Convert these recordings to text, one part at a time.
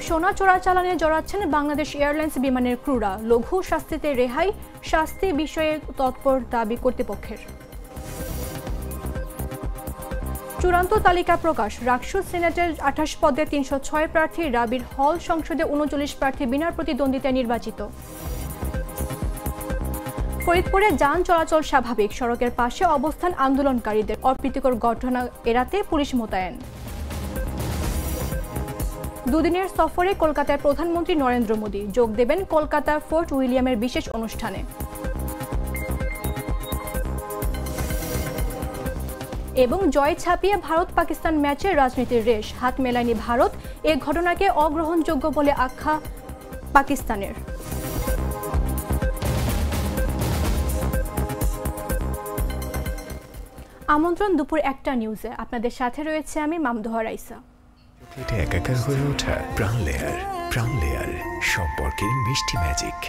সোনা চোরাচালানে জড়াচ্ছেন বাংলাদেশ এয়ারলাইন্স বিমানের ক্রুরা, লঘু শাস্তিতে রেহাই, শাস্তি বিষয়ে তৎপর দাবি কর্তৃপক্ষের। চূড়ান্ত তালিকা প্রকাশ, রাকসু সিনেটের 28 পদে 306 প্রার্থী, রাবির হল সংসদে 39 প্রার্থী বিনা প্রতিদ্বন্দ্বিতায় নির্বাচিত। ফরিদপুরে যান চলাচল স্বাভাবিক, সড়কের পাশে অবস্থান আন্দোলনকারীদের, অপ্রীতিকর ঘটনা এড়াতে পুলিশ মোতায়েন। দুদিনের সফরে কলকাতায় প্রধানমন্ত্রী নরেন্দ্র মোদি যোগ দেবেন কলকাতা ফোর্ট উইলিয়ামের বিশেষ অনুষ্ঠানে। এবং জয় ছাপিয়ে ভারত পাকিস্তান ম্যাচে রাজনীতির রেশ, হাত মেলায়নি ভারত, এ ঘটনাকে অগ্রহণযোগ্য বলে আখ্যা পাকিস্তানের। আমন্ত্রণ দুপুর 1টা নিউজে, আপনাদের সাথে রয়েছে আমি মামদোহা রাইসা। এটা একাকার হয়ে ওঠা প্রাণ লেয়ার সম্পর্কের মিষ্টি ম্যাজিক।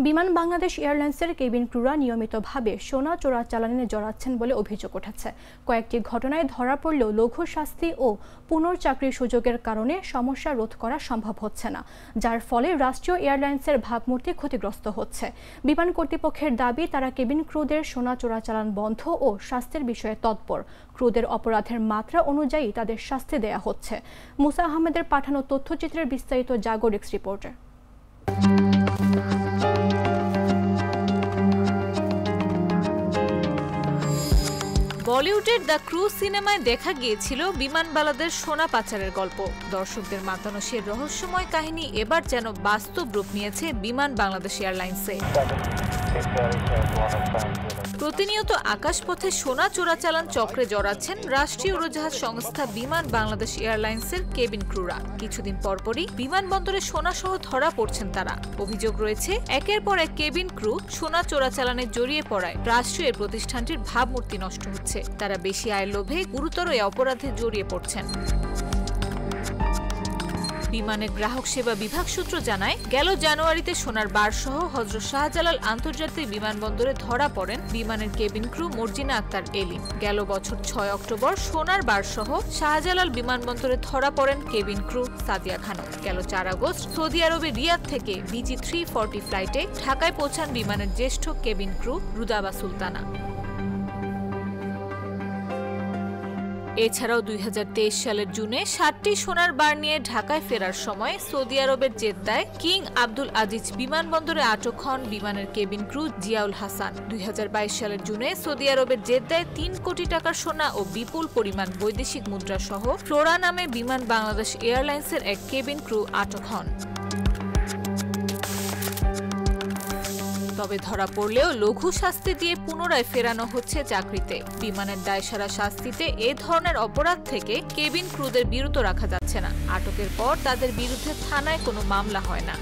বিমান বাংলাদেশ এয়ারলাইন্সের কেবিন ক্রুরা নিয়মিতভাবে সোনা চোরাচালানে জড়াচ্ছেন বলে অভিযোগ উঠেছে। কয়েকটি ঘটনায় ধরা পড়লেও লঘু শাস্তি ও পুনর্চাকরির সুযোগের কারণে সমস্যা রোধ করা সম্ভব হচ্ছে না, যার ফলে রাষ্ট্রীয় এয়ারলাইন্সের ভাবমূর্তি ক্ষতিগ্রস্ত হচ্ছে। বিমান কর্তৃপক্ষের দাবি, তারা কেবিন ক্রুদের সোনা চোরাচালান বন্ধ ও শাস্তির বিষয়ে তৎপর। ক্রুদের অপরাধের মাত্রা অনুযায়ী তাদের শাস্তি দেয়া হচ্ছে। মুসা আহমেদের পাঠানো তথ্যচিত্রের বিস্তারিত জাগো ডেস্ক রিপোর্টে। বলিউডের দ্য ক্রু সিনেমায় দেখা গিয়েছিল বিমানবালাদের সোনা পাচারের গল্প। দর্শকদের মাতানো সে রহস্যময় কাহিনী এবার যেন বাস্তব রূপ নিয়েছে বিমান বাংলাদেশ এয়ারলাইন্সে। প্রতিনিয়ত আকাশপথে সোনা চোরাচালান চক্রে জড়াচ্ছেন রাষ্ট্রীয় উড়োজাহাজ সংস্থা বিমান বাংলাদেশ এয়ারলাইন্সের কেবিন ক্রুরা। কিছুদিন পরপরই বিমানবন্দরে সোনাসহ ধরা পড়ছেন তারা। অভিযোগ রয়েছে, একের পর এক কেবিন ক্রু সোনা চোরাচালানে জড়িয়ে পড়ায় রাষ্ট্রীয় প্রতিষ্ঠানটির ভাবমূর্তি নষ্ট হচ্ছে। তারা বেশি আয়ের লোভে গুরুতর এই অপরাধে জড়িয়ে পড়ছেন। বিমানের গ্রাহক সেবা বিভাগ সূত্র জানায়, গেল জানুয়ারিতে সোনার বার সহ হযরত শাহজালাল আন্তর্জাতিক বিমানবন্দরে ধরা পড়েন বিমানের কেবিন ক্রু মর্জিনা আক্তার এলিম। গেল বছর 6 অক্টোবর সোনার বার সহ শাহজালাল বিমানবন্দরে ধরা পড়েন কেবিন ক্রু সাদিয়া খানম। গেল 4 আগস্ট সৌদি আরবের রিয়াদ থেকে BG 340 ফ্লাইটে ঢাকায় পৌঁছান বিমানের জ্যেষ্ঠ কেবিন ক্রু রুদাবা সুলতানা। এছাড়াও 2023 সালের জুনে 7টি সোনার বার নিয়ে ঢাকায় ফেরার সময় সৌদি আরবের জেদ্দায় কিং আব্দুল আজিজ বিমানবন্দরে আটক হন বিমানের কেবিন ক্রু জিয়াউল হাসান। 2022 সালের জুনে সৌদি আরবের জেদ্দায় 3 কোটি টাকার সোনা ও বিপুল পরিমাণ বৈদেশিক মুদ্রা সহ ফ্লোরা নামে বিমান বাংলাদেশ এয়ারলাইন্সের এক কেবিন ক্রু আটক হন। তবে ধরা পড়লেও লঘু শাস্তি দিয়ে পুনরায় ফেরানো হচ্ছে চাকরিতে। বিমানের দায়সারা শাস্তিতে এ ধরনের অপরাধ থেকে কেবিন ক্রুদের বিরত রাখা যাচ্ছে না। আটকের পর তাদের বিরুদ্ধে থানায় কোনো মামলা হয় না।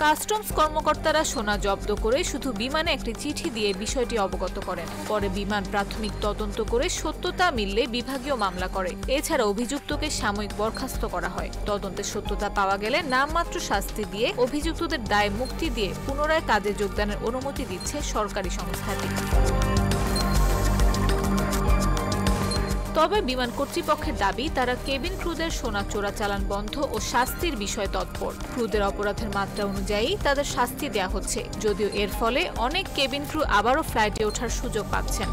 কাস্টমস কর্মকর্তারা সোনা জব্দ করে শুধু বিমানে একটি চিঠি দিয়ে বিষয়টি অবগত করেন। পরে বিমান প্রাথমিক তদন্ত করে সত্যতা মিললে বিভাগীয় মামলা করে। এছাড়া অভিযুক্তকে সাময়িক বরখাস্ত করা হয়। তদন্তের সত্যতা পাওয়া গেলে নামমাত্র শাস্তি দিয়ে অভিযুক্তদের দায় মুক্তি দিয়ে পুনরায় কাজে যোগদানের অনুমতি দিচ্ছে সরকারি সংস্থাটি। তবে বিমান কর্তৃপক্ষের দাবি, তারা কেবিন ক্রুদের সোনা চোরাচালান বন্ধ ও শাস্তির বিষয়ে তৎপর। ক্রুদের অপরাধের মাত্রা অনুযায়ী তাদের শাস্তি দেয়া হচ্ছে, যদিও এর ফলে অনেক কেবিন ক্রু আবারও ফ্লাইটে ওঠার সুযোগ পাচ্ছেন।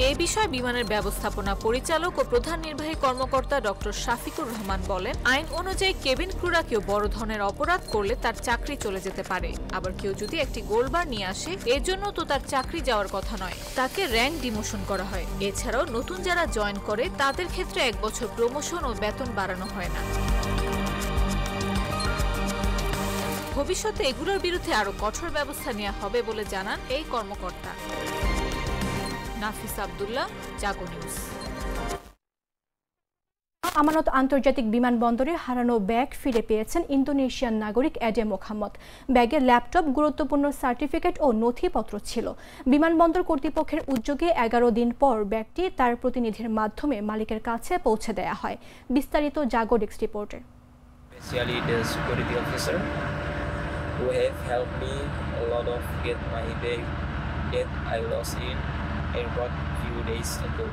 এই বিষয়ে বিমানের ব্যবস্থাপনা পরিচালক ও প্রধান নির্বাহী কর্মকর্তা ডক্টর শাফিকুর রহমান বলেন, আইন অনুযায়ী কেবিন ক্রুরা কেউ বড় ধরনের অপরাধ করলে তার চাকরি চলে যেতে পারে। আবার কেউ যদি একটি গোল্ডবার নিয়ে আসে, এর জন্য তো তার চাকরি যাওয়ার কথা নয়, তাকে র্যাঙ্ক ডিমোশন করা হয়। এছাড়াও নতুন যারা জয়েন করে তাদের ক্ষেত্রে 1 বছর প্রমোশন ও বেতন বাড়ানো হয় না। ভবিষ্যতে এগুলোর বিরুদ্ধে আরো কঠোর ব্যবস্থা নেওয়া হবে বলে জানান এই কর্মকর্তা। নাফিস আব্দুল্লাহ, জাগো নিউজ। আমানত আন্তর্জাতিক বিমানবন্দরে হারানো ব্যাগ ফিরে পেয়েছেন ইন্দোনেশিয়ান নাগরিক এডে মোহাম্মদ। ব্যাগে ল্যাপটপ, গুরুত্বপূর্ণ সার্টিফিকেট ও নথিপত্র ছিল। বিমানবন্দর কর্তৃপক্ষের উদ্যোগে 11 দিন পর ব্যাগটি তার প্রতিনিধির মাধ্যমে মালিকের কাছে পৌঁছে দেয়া হয়। বিস্তারিত জাগো ডেস্ক রিপোর্টে। Especially the security officer who have helped me a lot of get my bag that I lost in airport few days ago.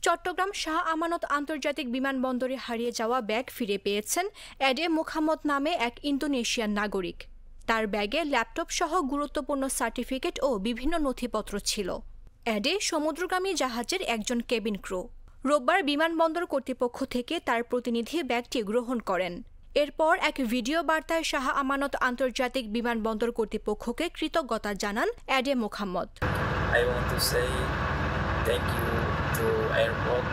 Chattogram Shah Amanat আন্তর্জাতিক বিমানবন্দরে হারিয়ে যাওয়া ব্যাগ ফিরে পেয়েছেন এডে মোহাম্মদ নামে এক ইন্দোনেশিয়ান নাগরিক। তার ব্যাগে ল্যাপটপ সহ গুরুত্বপূর্ণ সার্টিফিকেট ও বিভিন্ন নথিপত্র ছিল। এডে সমুদ্রগামী জাহাজের একজন কেবিন ক্রু। রোববার বিমানবন্দর কর্তৃপক্ষ থেকে তার প্রতিনিধি ব্যাগটি গ্রহণ করেন। এরপর এক ভিডিও বার্তায় শাহ আমানত আন্তর্জাতিক বিমানবন্দর কর্তৃপক্ষকে কৃতজ্ঞতা জানান এডে Mohammad. I want to say thank you to Airport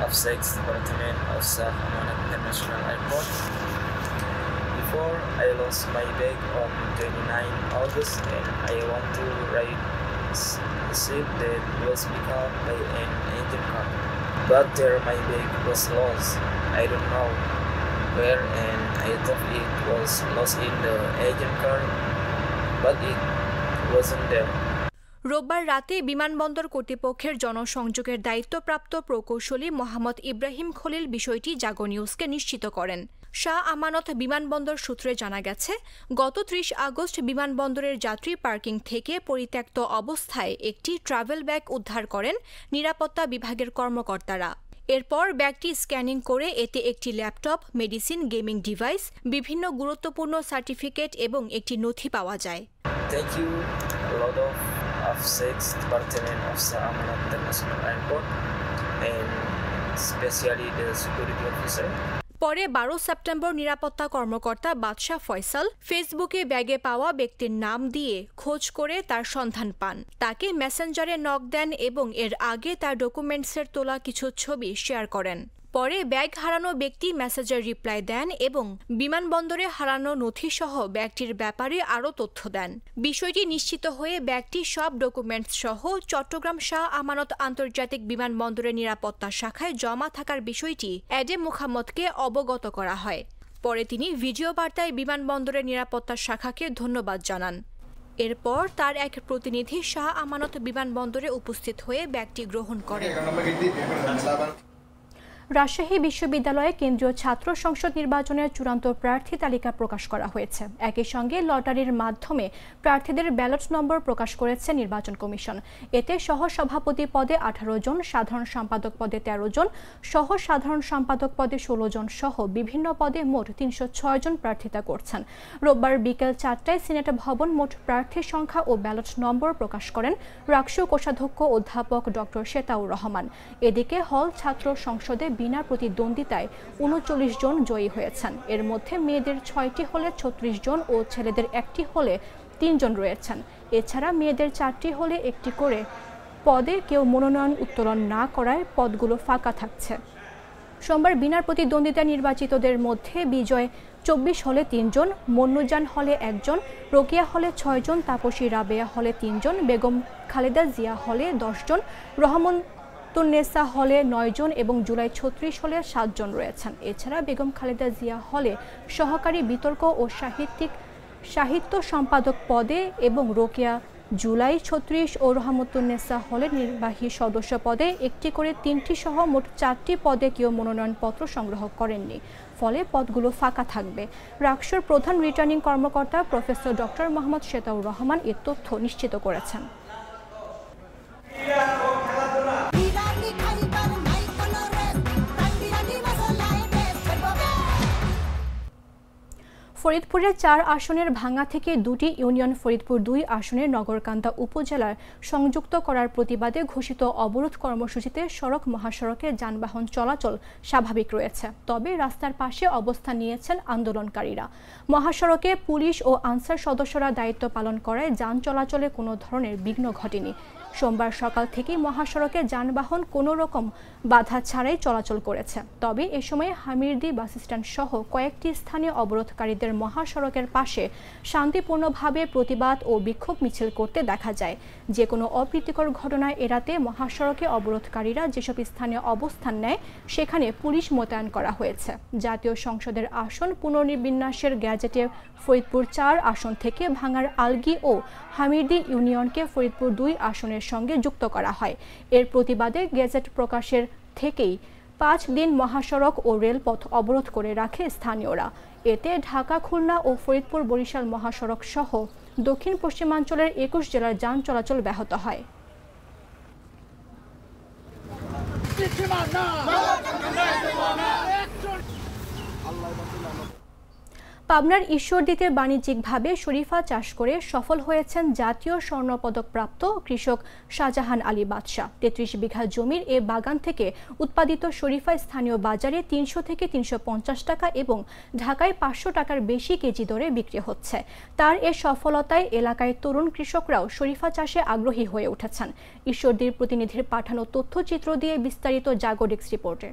of 6th Department of Shah Amanat International Airport. Before I lost my bag on 29 August and I want to ride a ship that was picked up by an engine car. But there my bag was lost. I don't know where and I thought it was lost in the engine car, but it wasn't there. রোববার রাতে বিমানবন্দর কর্তৃপক্ষের জনসংযোগের দায়িত্বপ্রাপ্ত প্রকৌশলী মোহাম্মদ ইব্রাহিম খলিল বিষয়টি জাগো নিউজকে নিশ্চিত করেন। শাহ আমানত বিমানবন্দর সূত্রে জানা গেছে, গত ৩০ আগস্ট বিমানবন্দরের যাত্রী পার্কিং থেকে পরিত্যক্ত অবস্থায় একটি ট্রাভেল ব্যাগ উদ্ধার করেন নিরাপত্তা বিভাগের কর্মকর্তারা। এরপর ব্যাগটি স্ক্যানিং করে এতে একটি ল্যাপটপ, মেডিসিন, গেমিং ডিভাইস, বিভিন্ন গুরুত্বপূর্ণ সার্টিফিকেট এবং একটি নথি পাওয়া যায়। Thank you a lot of 6th Department of Shah Amanat International Airport and especially the security officer. পরে 12 সেপ্টেম্বর নিরাপত্তা কর্মকর্তা বাদশাহ ফয়সাল ফেসবুকে ব্যাগে পাওয়া ব্যক্তির নাম দিয়ে খোঁজ করে তার সন্ধান পান। তাকে মেসেঞ্জারে নক দেন এবং এর আগে তার ডকুমেন্টসের তোলা কিছু ছবি শেয়ার করেন। পরে ব্যাগ হারানো ব্যক্তি মেসেজের রিপ্লাই দেন এবং বিমানবন্দরে হারানো নথিসহ ব্যাগটির ব্যাপারে আরও তথ্য দেন। বিষয়টি নিশ্চিত হয়ে ব্যাগটি সব ডকুমেন্টস সহ চট্টগ্রাম শাহ আমানত আন্তর্জাতিক বিমানবন্দরের নিরাপত্তা শাখায় জমা থাকার বিষয়টি এডে মোহাম্মদকে অবগত করা হয়। পরে তিনি ভিডিও বার্তায় বিমানবন্দরের নিরাপত্তা শাখাকে ধন্যবাদ জানান। এরপর তার এক প্রতিনিধি শাহ আমানত বিমানবন্দরে উপস্থিত হয়ে ব্যাগটি গ্রহণ করেন। রাজশাহী বিশ্ববিদ্যালয়ে কেন্দ্রীয় ছাত্র সংসদ নির্বাচনের চূড়ান্ত প্রার্থী তালিকা প্রকাশ করা হয়েছে। একই সঙ্গে লটারির মাধ্যমে প্রার্থীদের ব্যালট নম্বর প্রকাশ করেছে নির্বাচন কমিশন। এতে সহ সভাপতি পদে 18 জন, সাধারণ সম্পাদক পদে 13 জন, সহ সাধারণ সম্পাদক পদে 16 জন সহ বিভিন্ন পদে মোট 306 জন প্রার্থিতা করছেন। রোববার বিকেল 4টায় সিনেট ভবন মোট প্রার্থীর সংখ্যা ও ব্যালট নম্বর প্রকাশ করেন রাকসু কোষাধ্যক্ষ অধ্যাপক ডক্টর শেতাউর রহমান। এদিকে হল ছাত্র সংসদে বিনা প্রতিদ্বন্দ্বিতায় 39 জন জয়ী হয়েছেন। এর মধ্যে মেয়েদের 6টি হলে 36 জন ও ছেলেদের 1টি হলে 3 জন রয়েছেন। এছাড়া মেয়েদের 4টি হলে 1টি করে পদে কেউ মনোনয়ন উত্তোলন না করায় পদগুলো ফাঁকা থাকছে। সোমবার বিনা প্রতিদ্বন্দ্বিতায় নির্বাচিতদের মধ্যে বিজয় 24 হলে 3 জন, মন্নুজান হলে 1 জন, রোকিয়া হলে 6 জন, তাপসী রাবেয়া হলে 3 জন, বেগম খালেদা জিয়া হলে 10 জন, রহমতুন্নেসা হলে 9 জন এবং জুলাই 36 হলে 7 জন রয়েছেন। এছাড়া বেগম খালেদা জিয়া হলে সহকারী বিতর্ক ও সাহিত্য সম্পাদক পদে এবং রোকেয়া জুলাই 36 ও রহমতুন্নেসা হলে নির্বাহী সদস্য পদে 1টি করে 3টি সহ মোট 4টি পদে কেউ মনোনয়নপত্র সংগ্রহ করেননি। ফলে পদগুলো ফাঁকা থাকবে। রাকসুর প্রধান রিটার্নিং কর্মকর্তা প্রফেসর ডক্টর মোহাম্মদ শেতাউর রহমান এ তথ্য নিশ্চিত করেছেন। ফরিদপুরের 4 আসনের ভাঙ্গা থেকে 2টি ইউনিয়ন ফরিদপুর 2 আসনের নগরকান্দা উপজেলার সংযুক্ত করার প্রতিবাদে ঘোষিত অবরোধ কর্মসূচিতে সড়ক মহাসড়কে যানবাহন চলাচল স্বাভাবিক রয়েছে। তবে রাস্তার পাশে অবস্থান নিয়েছেন আন্দোলনকারীরা। মহাসড়কে পুলিশ ও আনসার সদস্যরা দায়িত্ব পালন করায় যান চলাচলে কোনো ধরনের বিঘ্ন ঘটেনি। সোমবার সকাল থেকেই মহাসড়কে যানবাহন কোনো রকম বাধা ছাড়াই চলাচল করেছে। তবে এ সময় হামিরদি বাস স্ট্যান্ড সহ কয়েকটি স্থানে অবরোধকারীদের মহাসড়কের পাশে শান্তিপূর্ণভাবে প্রতিবাদ ও বিক্ষোভ মিছিল করতে দেখা যায়। যে কোনো অপ্রীতিকর ঘটনা এড়াতে মহাসড়কে অবরোধকারীরা যেসব স্থানে অবস্থান নেয় সেখানে পুলিশ মোতায়েন করা হয়েছে। জাতীয় সংসদের আসন পুনর্বিন্যাসের গ্যাজেটে ফরিদপুর 4 আসন থেকে ভাঙ্গার আলগি ও হামিরদি ইউনিয়নকে ফরিদপুর 2 আসনের সঙ্গে যুক্ত করা হয়। এর প্রতিবাদে গেজেট প্রকাশের থেকেই 5 দিন মহাসড়ক ও রেলপথ অবরোধ করে রাখে স্থানীয়রা। এতে ঢাকা, খুলনা ও ফরিদপুর বরিশাল মহাসড়ক সহ দক্ষিণ পশ্চিমাঞ্চলের 21 জেলার যান চলাচল ব্যাহত হয়। পাবনার ঈশ্বরদীতে বাণিজ্যিকভাবে শরীফা চাষ করে সফল হয়েছেন জাতীয় স্বর্ণপদক প্রাপ্ত কৃষক শাহজাহান আলী বাদশা। ৩৩ বিঘা জমির এ বাগান থেকে উৎপাদিত শরীফা স্থানীয় বাজারে ৩০০ থেকে ৩৫০ টাকা এবং ঢাকায় ৫০০ টাকার বেশি কেজি দরে বিক্রি হচ্ছে। তার এ সফলতায় এলাকায় তরুণ কৃষকরাও শরীফা চাষে আগ্রহী হয়ে উঠেছেন। ঈশ্বরদীর প্রতিনিধির পাঠানো তথ্যচিত্র দিয়ে বিস্তারিত জাগো-ডেস্ক রিপোর্টে।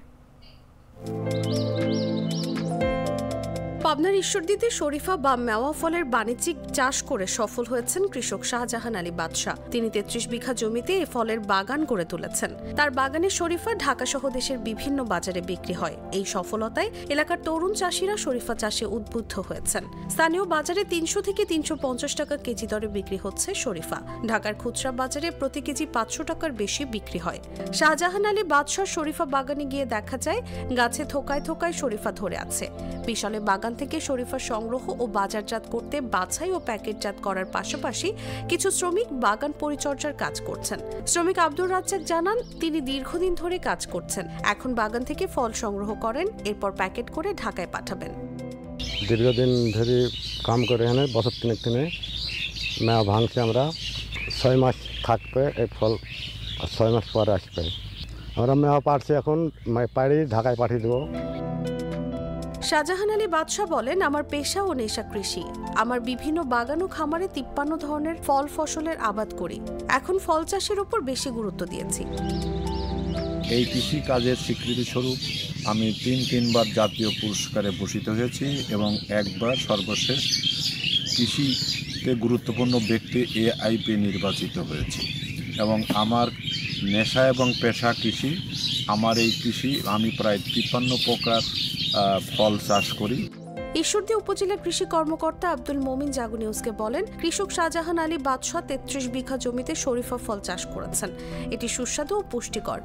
পাবনার ঈশ্বরদীতে শরীফা বা মেওয়া ফলের বাণিজ্যিক চাষ করে সফল হয়েছেন কৃষক শাহজাহান আলী বাদশা। তিনি ৩৩ বিঘা জমিতে এ ফলের বাগান গড়ে তুলেছেন। তার বাগানের শরীফা ঢাকা সহ দেশের বিভিন্ন বাজারে বিক্রি হয়। এই সফলতায় এলাকার তরুণ চাষিরা শরীফা চাষে উদ্বুদ্ধ হয়েছেন। স্থানীয় বাজারে ৩০০ থেকে ৩৫০ টাকা কেজি দরে বিক্রি হচ্ছে শরীফা। ঢাকার খুচরা বাজারে প্রতি কেজি ৫০০ টাকার বেশি বিক্রি হয়। শাহজাহান আলী বাদশার শরীফা বাগানে গিয়ে দেখা যায় গাছে থোকায় থোকায় শরীফা ধরে আছে। বিশালে বাগান থেকে শরীফা সংগ্রহ ও বাজারজাত করতে বাছাই ও প্যাকেটজাত করার পাশাপাশি কিছু শ্রমিক বাগান পরিচর্যার কাজ করছেন। শ্রমিক আব্দুর রাজ্জাক জানান, তিনি দীর্ঘদিন ধরে কাজ করছেন। এখন বাগান থেকে ফল সংগ্রহ করেন, এরপর প্যাকেট করে ঢাকায় পাঠাবেন। দীর্ঘদিন ধরে কাম করে এখানে বছর তিনেক দিনে মেয়া ভাঙছে। আমরা ৬ মাস থাকবে এই ফল, ৬ মাস পরে আসবে। আমরা মেয়া পাড়ছি, এখন পাড়ি ঢাকায় পাঠিয়ে দেবো। শাহজাহান আলী বাদশা বলেন, আমার পেশা ও নেশা কৃষি। আমার বিভিন্ন বাগান ও খামারে ৫৩ ধরনের ফল ফসলের আবাদ করি। এখন ফল চাষের উপর বেশি গুরুত্ব দিয়েছি। এই কৃষি কাজের স্বীকৃতি স্বরূপ আমি তিনবার জাতীয় পুরস্কারে ভূষিত হয়েছি এবং একবার সর্বশেষ কৃষিতে গুরুত্বপূর্ণ ব্যক্তি AIP নির্বাচিত হয়েছি। এবং আমার নেশা এবং পেশা কৃষি। আমার এই কৃষি আমি প্রায় ৫৩ প্রকার ফল চাষ করি। ঈশ্বরদী উপজেলা কৃষি কর্মকর্তা আব্দুল মোমিন জাগো নিউজকে বলেন, কৃষক শাহজাহান আলী বাদশা ৩৩ বিঘা জমিতে শরীফা ফল চাষ করেছেন। এটি সুস্বাদু ও পুষ্টিকর।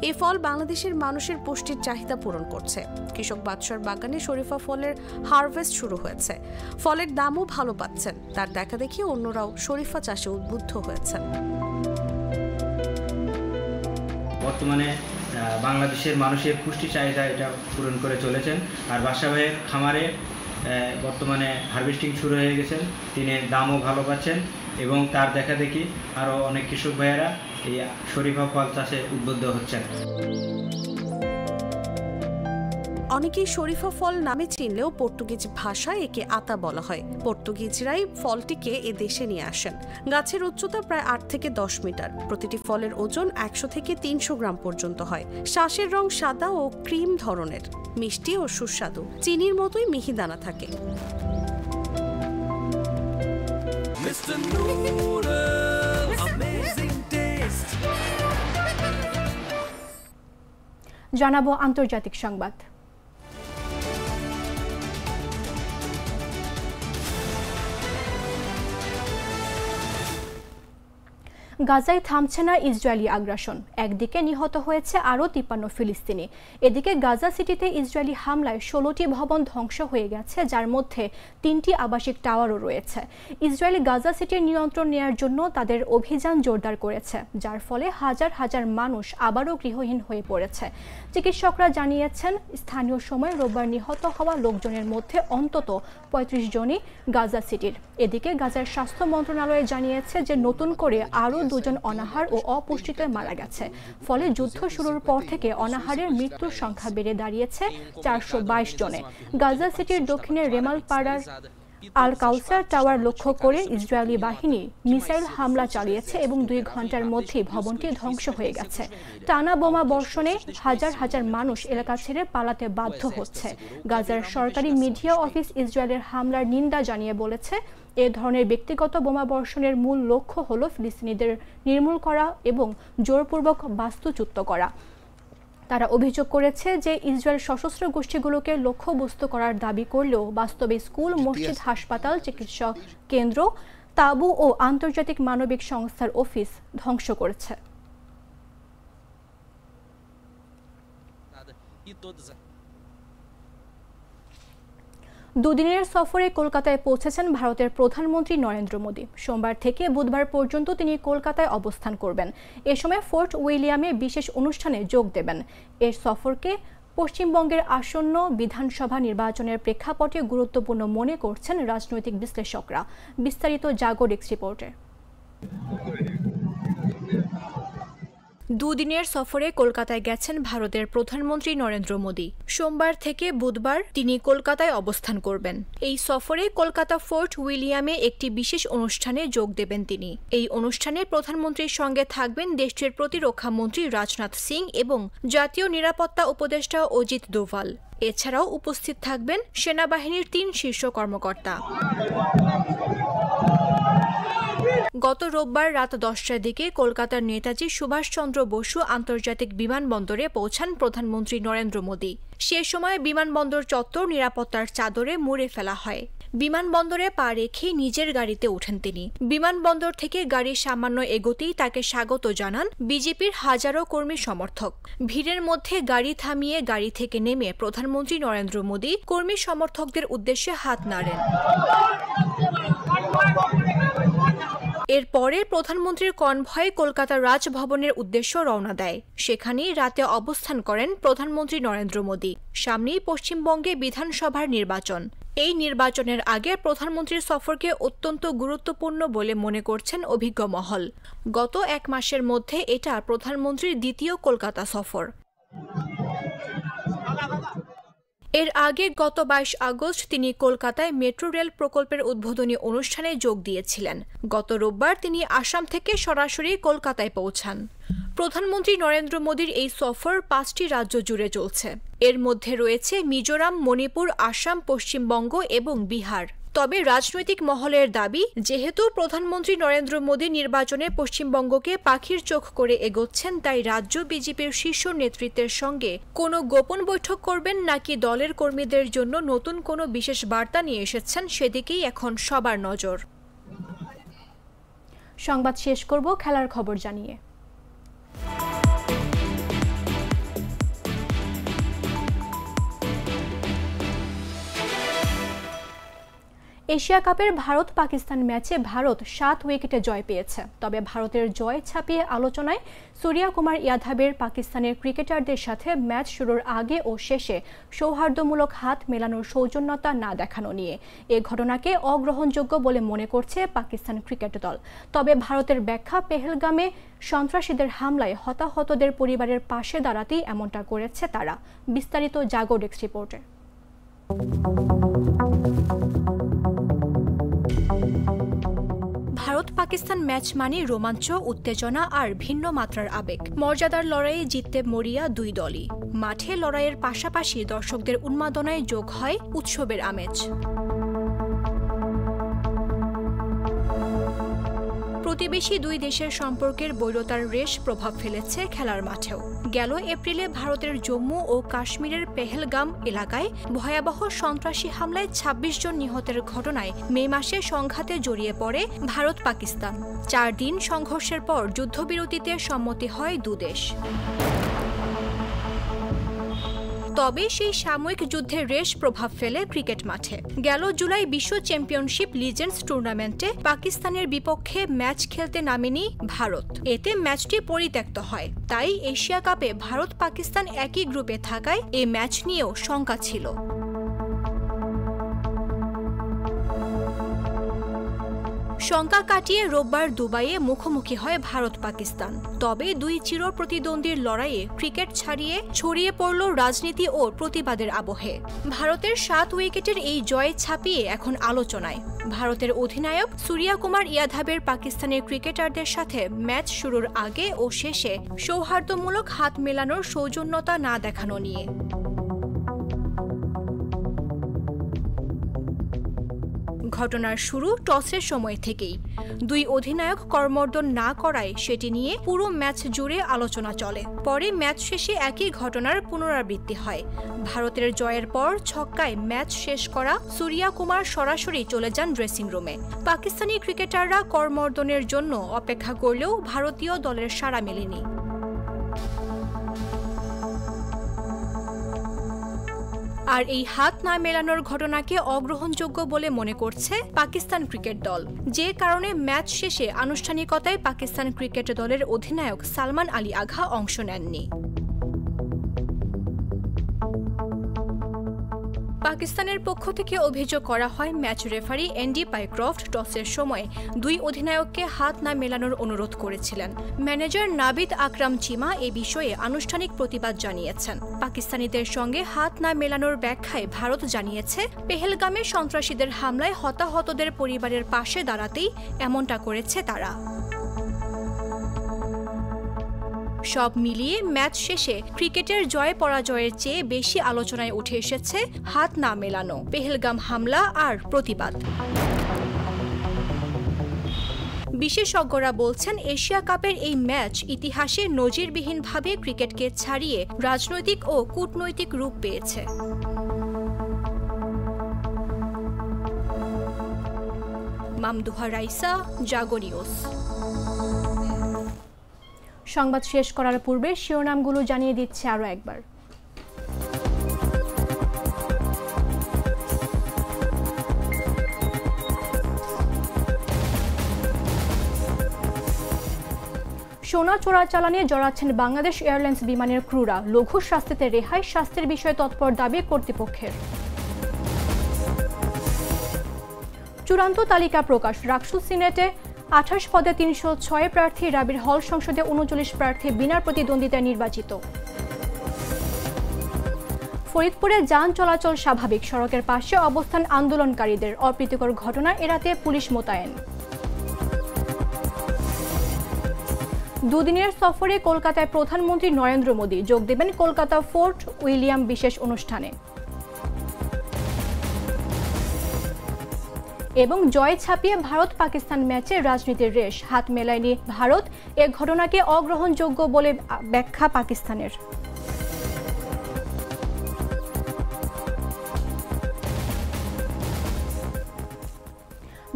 এই ফল বাংলাদেশের মানুষের পুষ্টির চাহিদা পূরণ করছে। কৃষক বাদশার বাগানে শরীফা ফলের হারভেস্ট শুরু হয়েছে। ফলের দামও ভালো পাচ্ছেন। তার দেখা দেখি অন্যরাও শরীফা চাষে উদ্বুদ্ধ হয়েছেন। বর্তমানে বাংলাদেশের মানুষের পুষ্টি চাহিদা এটা পূরণ করে চলেছেন। আর বাদশা ভাইয়ের খামারে বর্তমানে হারভেস্টিং শুরু হয়ে গেছেন। তিনি দামও ভালো পাচ্ছেন এবং তার দেখা দেখি আরও অনেক কৃষক ভাইয়েরা এই শরীফা ফল চাষে উদ্বুদ্ধ হচ্ছেন। অনেকেই শরীফা ফল নামে চিনলেও পর্তুগিজ ভাষায় একে আতা বলা হয়। পর্তুগিজরাই ফলটিকে এ দেশে নিয়ে আসেন। গাছের উচ্চতা প্রায় ৮ থেকে ১০ মিটার। প্রতিটি ফলের ওজন ১০০ থেকে ৩০০ গ্রাম পর্যন্ত হয়। শ্বাসের রং সাদা ও ক্রিম ধরনের, মিষ্টি ও সুস্বাদু। চিনির মতোই মিহিদানা থাকে। জানাবো আন্তর্জাতিক সংবাদ। গাজায় থামছে না ইসরায়েলি আগ্রাসন। একদিকে নিহত হয়েছে আরও ৫৩ ফিলিস্তিনি। এদিকে গাজা সিটিতে ইসরায়েলি হামলায় ১৬টি ভবন ধ্বংস হয়ে গেছে, যার মধ্যে ৩টি আবাসিক টাওয়ারও রয়েছে। ইসরায়েল গাজা সিটির নিয়ন্ত্রণ নেয়ার জন্য তাদের অভিযান জোরদার করেছে, যার ফলে হাজার হাজার মানুষ আবারও গৃহহীন হয়ে পড়েছে। চিকিৎসকরা জানিয়েছেন, স্থানীয় সময় রোববার নিহত হওয়া লোকজনের মধ্যে অন্তত ৩৫ জনই গাজা সিটির। এদিকে গাজার স্বাস্থ্য মন্ত্রণালয় জানিয়েছে যে নতুন করে আরও ২ জন অনাহার ও অপুষ্টিতে মারা গেছে। ফলে যুদ্ধ শুরুর পর থেকে অনাহারের মৃত্যুর সংখ্যা বেড়ে দাঁড়িয়েছে ৪২২ জনে। গাজা সিটির দক্ষিণে রেমাল পাড়ার আল কাউসার টাওয়ার লক্ষ্য করে ইসরায়েলি বাহিনী মিসাইল হামলা চালিয়েছে এবং ২ ঘন্টার মধ্যেই ভবনটি ধ্বংস হয়ে গেছে। টানা বোমা বর্ষণে হাজার হাজার মানুষ এলাকা ছেড়ে পালাতে বাধ্য হচ্ছে। গাজার সরকারি মিডিয়া অফিস ইসরায়েলের হামলার নিন্দা জানিয়ে বলেছে, এ ধরনের ব্যক্তিগত বোমা বর্ষণের মূল লক্ষ্য হল ফিলিস্তিনিদের নির্মূল করা এবং জোরপূর্বক বাস্তুচ্যুত করা। তারা অভিযোগ করেছে যে ইসরায়েল সশস্ত্র গোষ্ঠীগুলোকে লক্ষ্যবস্তু করার দাবি করলেও বাস্তবে স্কুল, মসজিদ, হাসপাতাল, চিকিৎসা কেন্দ্র, তাঁবু ও আন্তর্জাতিক মানবিক সংস্থার অফিস ধ্বংস করেছে। দুদিনের সফরে কলকাতায় পৌঁছেছেন ভারতের প্রধানমন্ত্রী নরেন্দ্র মোদী। সোমবার থেকে বুধবার পর্যন্ত তিনি কলকাতায় অবস্থান করবেন। এ সময় ফোর্ট উইলিয়ামে বিশেষ অনুষ্ঠানে যোগ দেবেন। এর সফরকে পশ্চিমবঙ্গের আসন্ন বিধানসভা নির্বাচনের প্রেক্ষাপটে গুরুত্বপূর্ণ মনে করছেন রাজনৈতিক বিশ্লেষকরা। বিস্তারিত জাগো ডেস্ক রিপোর্টে। দুদিনের সফরে কলকাতায় গেছেন ভারতের প্রধানমন্ত্রী নরেন্দ্র মোদী। সোমবার থেকে বুধবার তিনি কলকাতায় অবস্থান করবেন। এই সফরে কলকাতা ফোর্ট উইলিয়ামে একটি বিশেষ অনুষ্ঠানে যোগ দেবেন তিনি। এই অনুষ্ঠানে প্রধানমন্ত্রীর সঙ্গে থাকবেন দেশটির প্রতিরক্ষা মন্ত্রী রাজনাথ সিং এবং জাতীয় নিরাপত্তা উপদেষ্টা অজিত দোভাল। এছাড়াও উপস্থিত থাকবেন সেনাবাহিনীর ৩ শীর্ষ কর্মকর্তা। গত রোববার রাত 10টার দিকে কলকাতার নেতাজি সুভাষচন্দ্র বসু আন্তর্জাতিক বিমানবন্দরে পৌঁছান প্রধানমন্ত্রী নরেন্দ্র মোদী। সে সময় বিমানবন্দর চত্বর নিরাপত্তার চাদরে মুড়ে ফেলা হয়। বিমানবন্দরে পা রেখে নিজের গাড়িতে ওঠেন তিনি। বিমানবন্দর থেকে গাড়ি সামান্য এগোতেই তাকে স্বাগত জানান বিজেপির হাজারো কর্মী সমর্থক। ভিড়ের মধ্যে গাড়ি থামিয়ে গাড়ি থেকে নেমে প্রধানমন্ত্রী নরেন্দ্র মোদী কর্মী সমর্থকদের উদ্দেশ্যে হাত নাড়েন। এরপরে প্রধানমন্ত্রীর কনভয় কলকাতা রাজভবনের উদ্দেশ্যে রওনা দেয়। সেখানেই রাতে অবস্থান করেন প্রধানমন্ত্রী নরেন্দ্র মোদী। সামনেই পশ্চিমবঙ্গে বিধানসভার নির্বাচন। এই নির্বাচনের আগে প্রধানমন্ত্রীর সফরকে অত্যন্ত গুরুত্বপূর্ণ বলে মনে করছেন অভিজ্ঞ মহল। গত 1 মাসের মধ্যে এটা প্রধানমন্ত্রীর দ্বিতীয় কলকাতা সফর। এর আগে গত 22 আগস্ট তিনি কলকাতায় মেট্রো রেল প্রকল্পের উদ্বোধনী অনুষ্ঠানে যোগ দিয়েছিলেন। গত রোববার তিনি আসাম থেকে সরাসরি কলকাতায় পৌঁছান। প্রধানমন্ত্রী নরেন্দ্র মোদীর এই সফর 5টি রাজ্য জুড়ে চলছে। এর মধ্যে রয়েছে মিজোরাম, মণিপুর, আসাম, পশ্চিমবঙ্গ এবং বিহার। তবে রাজনৈতিক মহলের দাবি, যেহেতু প্রধানমন্ত্রী নরেন্দ্র মোদী নির্বাচনে পশ্চিমবঙ্গকে পাখির চোখ করে এগোচ্ছেন, তাই রাজ্য বিজেপির শীর্ষ নেতৃত্বের সঙ্গে কোনো গোপন বৈঠক করবেন নাকি দলের কর্মীদের জন্য নতুন কোনো বিশেষ বার্তা নিয়ে এসেছেন, সেদিকেই এখন সবার নজর। সংবাদ শেষ করব খেলার খবর জানিয়ে। এশিয়া কাপের ভারত পাকিস্তান ম্যাচে ভারত 7 উইকেটে জয় পেয়েছে। তবে ভারতের জয় ছাপিয়ে আলোচনায় সূর্যা কুমার ইয়াদাবের পাকিস্তানের ক্রিকেটারদের সাথে ম্যাচ শুরুর আগে ও শেষে সৌহার্দ্যমূলক হাত মেলানোর সৌজন্যতা না দেখানো নিয়ে। এ ঘটনাকে অগ্রহণযোগ্য বলে মনে করছে পাকিস্তান ক্রিকেট দল। তবে ভারতের ব্যাখ্যা, পেহেলগামে সন্ত্রাসীদের হামলায় হতাহতদের পরিবারের পাশে দাঁড়াতেই এমনটা করেছে তারা। বিস্তারিত জাগো ডেস্ক রিপোর্টে। ভারত পাকিস্তান ম্যাচ মানে রোমাঞ্চ, উত্তেজনা আর ভিন্ন মাত্রার আবেগ। মর্যাদার লড়াইয়ে জিততে মরিয়া দুই দলই। মাঠে লড়াইয়ের পাশাপাশি দর্শকদের উন্মাদনায় যোগ হয় উৎসবের আমেজ। প্রতিবেশী দুই দেশের সম্পর্কের বৈরতার রেশ প্রভাব ফেলেছে খেলার মাঠেও। গেল এপ্রিলে ভারতের জম্মু ও কাশ্মীরের পেহেলগাম এলাকায় ভয়াবহ সন্ত্রাসী হামলায় 26 জন নিহতের ঘটনায় মে মাসে সংঘাতে জড়িয়ে পড়ে ভারত পাকিস্তান। 4 দিন সংঘর্ষের পর যুদ্ধবিরতিতে সম্মতি হয় দুদেশ। তবে সেই সাময়িক যুদ্ধের রেশ প্রভাব ফেলে ক্রিকেট মাঠে। গেল জুলাই বিশ্ব চ্যাম্পিয়নশিপ লিজেন্ডস টুর্নামেন্টে পাকিস্তানের বিপক্ষে ম্যাচ খেলতে নামেনি ভারত। এতে ম্যাচটি পরিত্যক্ত হয়। তাই এশিয়া কাপে ভারত পাকিস্তান একই গ্রুপে থাকায় এই ম্যাচ নিয়েও শঙ্কা ছিল। শঙ্কা কাটিয়ে রোববার দুবাইয়ে মুখোমুখি হয় ভারত পাকিস্তান। তবে দুই চির প্রতিদ্বন্দ্বীর লড়াইয়ে ক্রিকেট ছাড়িয়ে ছড়িয়ে পড়ল রাজনীতি ও প্রতিবাদের আবহে। ভারতের 7 উইকেটের এই জয় ছাপিয়ে এখন আলোচনায় ভারতের অধিনায়ক সূর্যা কুমার ইয়াদাবের পাকিস্তানের ক্রিকেটারদের সাথে ম্যাচ শুরুর আগে ও শেষে সৌহার্দ্যমূলক হাত মেলানোর সৌজন্যতা না দেখানো নিয়ে। ঘটনার শুরু টসের সময় থেকেই। দুই অধিনায়ক কর্মর্দন না করায় সেটি নিয়ে পুরো ম্যাচ জুড়ে আলোচনা চলে। পরে ম্যাচ শেষে একই ঘটনার পুনরাবৃত্তি হয়। ভারতের জয়ের পর ছক্কায় ম্যাচ শেষ করা সূর্যা কুমার সরাসরি চলে যান ড্রেসিং রুমে। পাকিস্তানি ক্রিকেটাররা কর্মর্দনের জন্য অপেক্ষা করলেও ভারতীয় দলের সাড়া মেলেনি। আর এই হাত না মেলানোর ঘটনাকে অগ্রহণযোগ্য বলে মনে করছে পাকিস্তান ক্রিকেট দল, যে কারণে ম্যাচ শেষে আনুষ্ঠানিকতায় পাকিস্তান ক্রিকেট দলের অধিনায়ক সালমান আলী আগা অংশ নেননি। পাকিস্তানের পক্ষ থেকে অভিযোগ করা হয় ম্যাচ রেফারি এন্ডি পাইক্রফট টসের সময় দুই অধিনায়ককে হাত না মেলানোর অনুরোধ করেছিলেন। ম্যানেজার নাবিদ আকরাম চিমা এ বিষয়ে আনুষ্ঠানিক প্রতিবাদ জানিয়েছেন। পাকিস্তানিদের সঙ্গে হাত না মেলানোর ব্যাখ্যায় ভারত জানিয়েছে, পেহেলগামে সন্ত্রাসীদের হামলায় হতাহতদের পরিবারের পাশে দাঁড়াতেই এমনটা করেছে তারা। সব মিলিয়ে ম্যাচ শেষে ক্রিকেটের জয় পরাজয়ের চেয়ে বেশি আলোচনায় উঠে এসেছে হাত না মেলানো, পেহেলগাম হামলা আর প্রতিবাদ। বিশেষজ্ঞরা বলছেন, এশিয়া কাপের এই ম্যাচ ইতিহাসে নজিরবিহীনভাবে ক্রিকেটকে ছাড়িয়ে রাজনৈতিক ও কূটনৈতিক রূপ পেয়েছে। মামদুহা রাইসা, জাগো নিউজ। সংবাদ শেষ করার পূর্বে শিরোনামগুলো জানিয়ে দিচ্ছে আরও একবার। সোনা চোরাচালানে জড়াচ্ছেন বাংলাদেশ এয়ারলাইন্স বিমানের ক্রুরা, লঘু শাস্তিতে রেহাই, শাস্তির বিষয়ে তৎপর দাবি কর্তৃপক্ষের। চূড়ান্ত তালিকা প্রকাশ, রাকসু সিনেটে 28 পদে 306 প্রার্থী, রাবির হল সংসদে 39 প্রার্থী বিনা প্রতিদ্বন্দ্বিতায় নির্বাচিত। ফরিদপুরে যান চলাচল স্বাভাবিক, সড়কের পাশে অবস্থান আন্দোলনকারীদের, অপ্রীতিকর ঘটনা এড়াতে পুলিশ মোতায়েন। দুদিনের সফরে কলকাতায় প্রধানমন্ত্রী নরেন্দ্র মোদী, যোগ দেবেন কলকাতা ফোর্ট উইলিয়াম বিশেষ অনুষ্ঠানে। এবং জয় ছাপিয়ে ভারত পাকিস্তান ম্যাচে রাজনীতির রেশ, হাত মেলায়নি ভারত, এ ঘটনাকে অগ্রহণযোগ্য বলে ব্যাখ্যা পাকিস্তানের।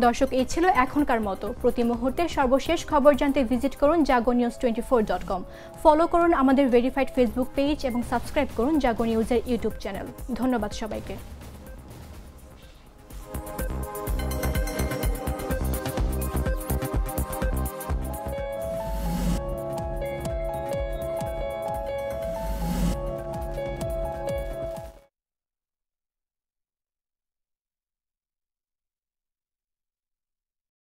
দর্শক, এই ছিল এখনকার মতো। প্রতি মুহূর্তে সর্বশেষ খবর জানতে ভিজিট করুন jagonews24.com। ফলো করুন আমাদের ভেরিফাইড ফেসবুক পেজ এবং সাবস্ক্রাইব করুন জাগো নিউজের ইউটিউব চ্যানেল। ধন্যবাদ সবাইকে।